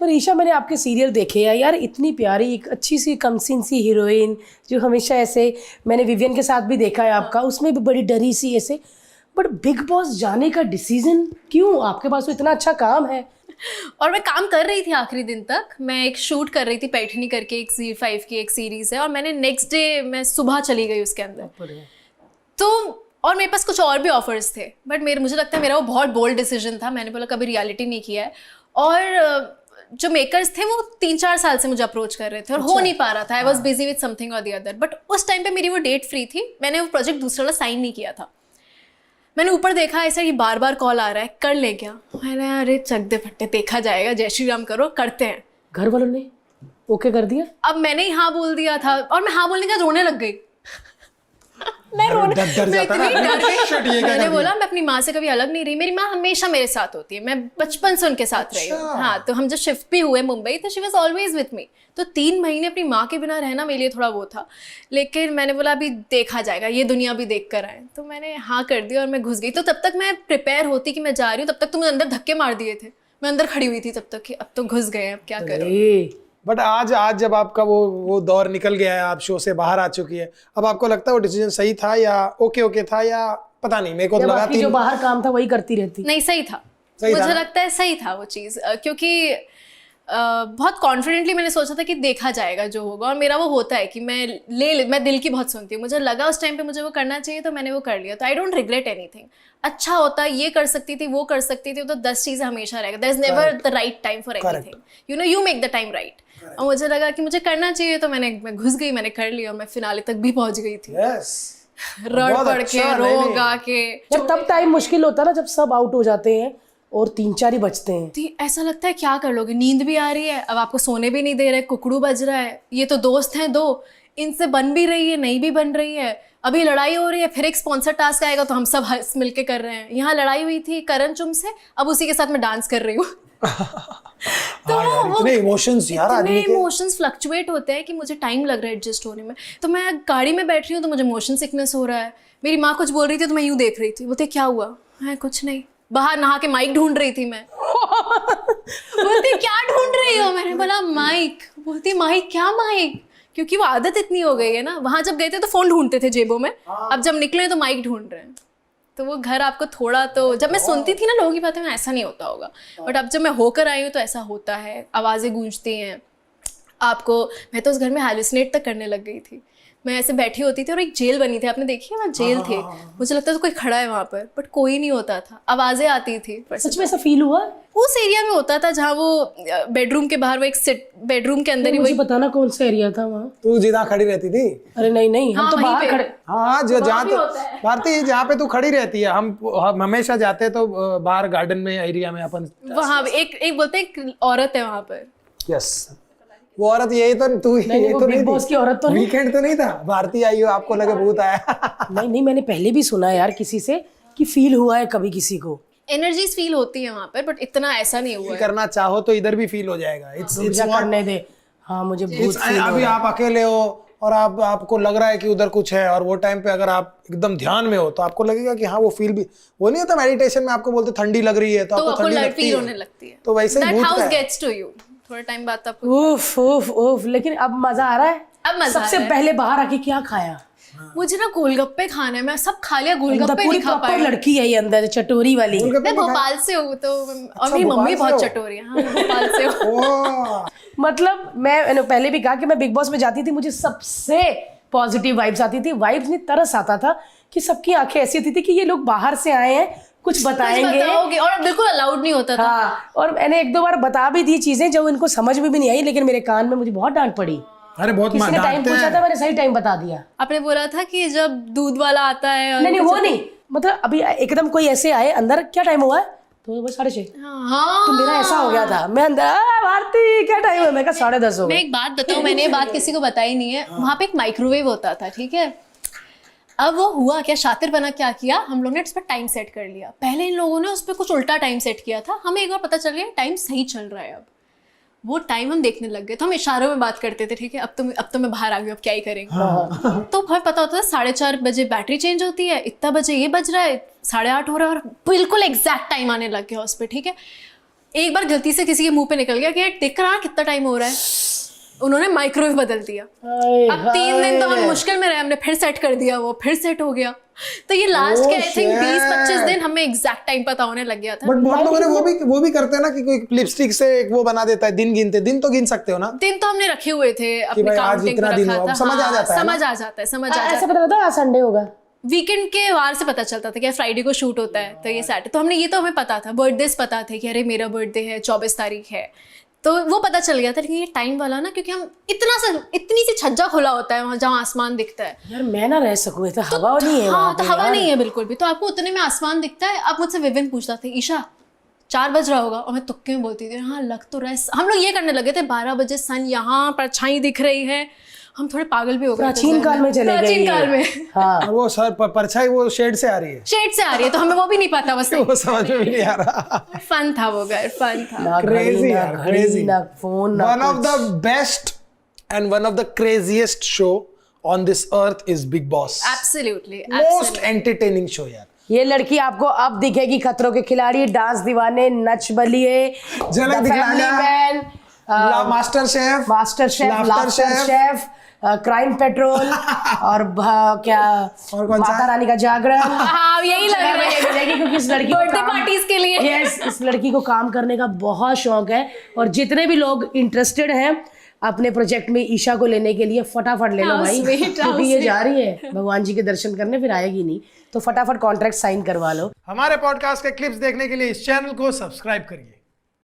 पर ईशा मैंने आपके सीरियल देखे हैं यार, इतनी प्यारी एक अच्छी सी कमसिन सी हीरोइन जो हमेशा ऐसे, मैंने विवियन के साथ भी देखा है आपका, उसमें भी बड़ी डरी सी ऐसे, बट बिग बॉस जाने का डिसीजन क्यों? आपके पास तो इतना अच्छा काम है। और मैं काम कर रही थी आखिरी दिन तक। मैं एक शूट कर रही थी पैठनी करके, एक Z5 की एक सीरीज़ है, और मैंने नेक्स्ट डे मैं सुबह चली गई उसके अंदर। तो और मेरे पास कुछ और भी ऑफर्स थे, बट मुझे लगता है मेरा वो बहुत बोल्ड डिसीजन था। मैंने बोला कभी रियलिटी नहीं किया है, और जो मेकर्स थे वो 3-4 साल से मुझे अप्रोच कर रहे थे और हो नहीं पा रहा था। I was busy with something और द अदर, बट उस टाइम पे मेरी वो डेट फ्री थी। मैंने वो प्रोजेक्ट दूसरा वाला साइन नहीं किया था। मैंने ऊपर देखा ऐसा कि बार बार कॉल आ रहा है, कर ले क्या? मैंने अरे चक दे फट्टे, देखा जाएगा, जय श्री राम करो, करते हैं। घर वालों ने ओके कर दिया? अब मैंने ही हाँ बोल दिया था, और मैं हाँ बोलने के बाद रोने लग गई। मैं मैंने बोला मैं अपनी माँ से कभी अलग नहीं रही, मेरी माँ हमेशा मेरे साथ होती है, मैं बचपन से उनके साथ रही हूँ। हाँ, तो हम जब शिफ्ट भी हुए मुंबई तो she was always with me. तो 3 महीने अपनी माँ के बिना रहना मेरे लिए थोड़ा वो था, लेकिन मैंने बोला अभी देखा जाएगा, ये दुनिया भी देख कर आए। तो मैंने हाँ कर दिया और मैं घुस गई। तो तब तक मैं प्रिपेयर होती कि मैं जा रही हूँ, तब तक तो मुझे अंदर धक्के मार दिए थे। मैं अंदर खड़ी हुई थी तब तक कि अब तो घुस गए, अब क्या करूँ। बट आज जब आपका वो दौर निकल गया है, आप शो से बाहर आ चुकी है, अब आपको लगता है वो डिसीजन सही था या ओके था, या पता नहीं? मेरे को तो लगा जो बाहर काम था वही करती रहती। नहीं, सही था, मुझे लगता है सही था वो चीज़, क्योंकि बहुत कॉन्फिडेंटली मैंने सोचा था कि देखा जाएगा जो होगा। और मेरा वो होता है कि मैं दिल की बहुत सुनती हूँ। मुझे लगा उस टाइम पे मुझे वो करना चाहिए तो मैंने वो कर लिया। तो आई डोंट रिग्रेट एनीथिंग। अच्छा होता, ये कर सकती थी, वो कर सकती थी, तो 10 चीज़ें हमेशा रहेगा। There is never the right time for anything, you make the time right. और मुझे लगा कि मुझे करना चाहिए तो मैं घुस गई, मैंने कर लिया, और मैं फिनाले तक भी पहुंच गई थी। रड़ पड़ के, रो गा के। जब तब टाइम मुश्किल होता है ना, जब सब आउट हो जाते हैं और 3-4 ही बचते हैं, तो ऐसा लगता है क्या कर लोगे, नींद भी आ रही है, अब आपको सोने भी नहीं दे रहे, कुकड़ू बज रहा है, ये तो दोस्त हैं 2, इनसे बन भी रही है, नहीं भी बन रही है, अभी लड़ाई हो रही है, फिर एक स्पॉन्सर टास्क आएगा तो हम सब हंस मिल के कर रहे हैं। यहाँ लड़ाई हुई थी करण चुम से, अब उसी के साथ मैं डांस कर रही हूँ। तो इतने इमोशंस यार, आदमी के इमोशंस फ्लक्चुएट होते हैं कि मुझे टाइम लग रहा है एडजस्ट होने में। तो मैं गाड़ी में बैठ रही हूँ तो मुझे मोशन सिकनेस हो रहा है। मेरी माँ कुछ बोल रही थी तो मैं यूँ देख रही थी, बोलते क्या हुआ है? कुछ नहीं। बाहर नहा के माइक ढूंढ रही थी मैं। बोलती क्या ढूंढ रही हो? मैंने बोला माइक। बोलती माइक? क्या माइक? क्योंकि वो आदत इतनी हो गई है ना, वहां जब गए थे तो फोन ढूंढते थे जेबों में, अब जब निकले तो माइक ढूंढ रहे हैं। तो वो घर आपको थोड़ा, तो जब मैं सुनती थी ना लोगों की बातें में, ऐसा नहीं होता होगा, बट अब जब मैं होकर आई हूँ तो ऐसा होता है। आवाज़ें गूंजती हैं आपको। मैं तो उस घर में हैलुसिनेट तक करने लग गई थी। मैं ऐसे बैठी होती थी और एक जेल बनी थी, आपने देखी है वहाँ जेल थे, मुझे लगता था कोई खड़ा है वहाँ पर, बट कोई नहीं होता था, आवाज़ें आती थी। सच में ऐसा फील हुआ? उस एरिया में होता था जहाँ वो बेडरूम के बाहर, वो एक बेडरूम के अंदर ही, मुझे पता ना कौन सा एरिया था वहाँ। तू जिधर खड़ी रहती थी? अरे नहीं, हम तो बाहर खड़े। हाँ, जहाँ भारती जहाँ पे तू खड़ी रहती है, हम हमेशा जाते हैं तो बाहर गार्डन में एरिया में अपन, वहाँ एक बोलते हैं एक औरत है वहाँ पर। यस, वो औरत यही तो तू, ये तो नहीं बॉस की औरत तो नहीं। वीकेंड तो नहीं था? भारती आई हो, आपको लगे भूत आया? नहीं, मैंने पहले भी सुना है यार किसी से कि फील हुआ है कभी किसी को। एनर्जीज फील होती है वहाँ पर, बट इतना ऐसा नहीं हुआ है। करना चाहो तो इधर भी फील हो जाएगा। इट्स करने दे। हाँ, मुझे बहुत फील हो अभी आप अकेले हो और आपको लग रहा है कि उधर कुछ है, और वो टाइम पे अगर आप एकदम ध्यान में हो तो आपको लगेगा कि हाँ वो फील भी, वो नहीं होता मेडिटेशन में आपको बोलते ठंडी लग रही है तो आपको ठंडी लगती है, तो वैसे ही हाउस गेट्स टू यू थोड़ा टाइम बाद आपको। उफ। लेकिन अब मजा आ रहा है। अब मजा सबसे पहले बाहर आके क्या खाया? मुझे ना गोलगप्पे खाना है, मैं सब खा लिया, गोलगप्पे नहीं खा पाई। लड़की है ये अंदर चटोरी वाली। मैं भोपाल से हूँ तो, और मेरी मम्मी बहुत चटोरी है। हाँ, भोपाल से हूँ। मतलब मैंने पहले भी कहा कि मैं बिग बॉस में जाती थी, मुझे सबसे पॉजिटिव वाइब्स आती थी, वाइब्स में तरस आता था कि सबकी आंखें ऐसी होती थी कि ये लोग बाहर से आए हैं, कुछ बताएंगे, और बिल्कुल अलाउड नहीं होता था। हाँ, और मैंने 1-2 बार बता भी दी चीजें जो इनको समझ में भी नहीं आई, लेकिन मेरे कान में मुझे बहुत डांट पड़ी। अरे बहुत किसी ने टाइम पूछा था, मैंने सही टाइम बता दिया। आपने बोला था कि जब दूध वाला आता है। नहीं, वो नहीं, मतलब अभी एकदम कोई ऐसे आए अंदर, क्या टाइम हुआ है? तो 6:30। हाँ, तो मेरा ऐसा हो गया था, मैं अंदर भारती क्या टाइम है, मैं कहा 10:30 हो गए। मैं एक बात बताऊं, मैंने ये बात किसी को बताई नहीं है। वहाँ पे एक माइक्रोवेव होता था, ठीक है। अब वो हुआ क्या, शातिर बना क्या किया, हम लोग ने उस पर टाइम सेट कर लिया। पहले इन लोगों ने उस पर कुछ उल्टा टाइम सेट किया था, हमें एक बार पता चल गया टाइम सही चल रहा है। अब वो टाइम हम देखने लग गए, तो हम इशारों में बात करते थे, ठीक है, अब तो मैं बाहर आ गई, अब क्या ही करेंगे। तो हमें पता होता था 4:30 बजे बैटरी चेंज होती है, इतना बजे ये बज रहा है, 8:30 हो रहा है, और बिल्कुल एग्जैक्ट टाइम आने लग गया उस पर, ठीक है। एक बार गलती से किसी के मुंह पे निकल गया कि यार दिख रहा कितना टाइम हो रहा है, उन्होंने माइक्रोवेव बदल दिया। अब 3 दिन तो हम मुश्किल में रहे, हमने फिर सेट कर दिया, वो फिर सेट हो गया। तो ये लास्ट के आई थिंक 20-25 दिन हमें एग्जैक्ट टाइम पता होने लग गया था। बट बहुत लोगों ने वो भी करते हैं ना कि कोई लिपस्टिक से एक वो बना देता है, दिन गिनते, दिन तो गिन सकते हो ना। दिन तो हमने रखे हुए थे, अपने काउंटिंग पे रखा था। समझ आ जाता है, समझ आ जाता है, समझ आ जाता है। ऐसा पता था आज संडे होगा, वीकेंड के वार से पता चलता था कि फ्राइडे को शूट होता है, तो ये सैटरडे, तो हमने ये तो हमें पता था, बर्थडेज पता थे कि अरे मेरा बर्थडे है 24 तारीख है, तो वो पता चल गया था। लेकिन ये टाइम वाला ना, क्योंकि हम इतनी सी छज्जा खुला होता है वहाँ जहाँ आसमान दिखता है। यार मैं ना रह सकूँ, तो हवा नहीं है। हाँ, तो हवा नहीं है बिल्कुल भी, तो आपको उतने में आसमान दिखता है। अब मुझसे विविन पूछता था, ईशा 4 बज रहा होगा, और मैं तुक्के में बोलती थी हाँ लग तो रहा है। हम लोग ये करने लगे थे 12 बजे सन यहाँ परछाई दिख रही है, हम थोड़े पागल भी हो गए। प्राचीन काल में चले गए, प्राचीन काल में। हाँ, वो सर परछाई वो शेड से आ रही है, शेड से आ रही है, तो हमें वो भी नहीं पता, बस वो समझ में भी नहीं आ रहा। फन था वो, गैर फन था। क्रेजी यार, क्रेजी। ना फोन ना one of the best and one of the craziest show on this earth is big boss. Absolutely, most entertaining show यार। ये लड़की आपको अब दिखेगी खतरों के खिलाड़ी, डांस दीवाने, नच बलिए, झलक दिखलाना, master chef, laughter chef, crime petrol और क्या और कौन सा? माता रानी का जागरण। हाँ यही लग रहा है, मिलेगी क्योंकि इस लड़की बर्थडे पार्टीज के लिए। यस, इस लड़की को काम करने का बहुत शौक है, और जितने भी लोग इंटरेस्टेड हैं अपने प्रोजेक्ट में ईशा को लेने के लिए फटाफट ले लो भाई, क्योंकि ये जा रही है भगवान जी के दर्शन करने, फिर आएगी नहीं, तो फटाफट कॉन्ट्रैक्ट साइन करवा लो। हमारे पॉडकास्ट के क्लिप्स देखने के लिए इस चैनल को सब्सक्राइब करिए।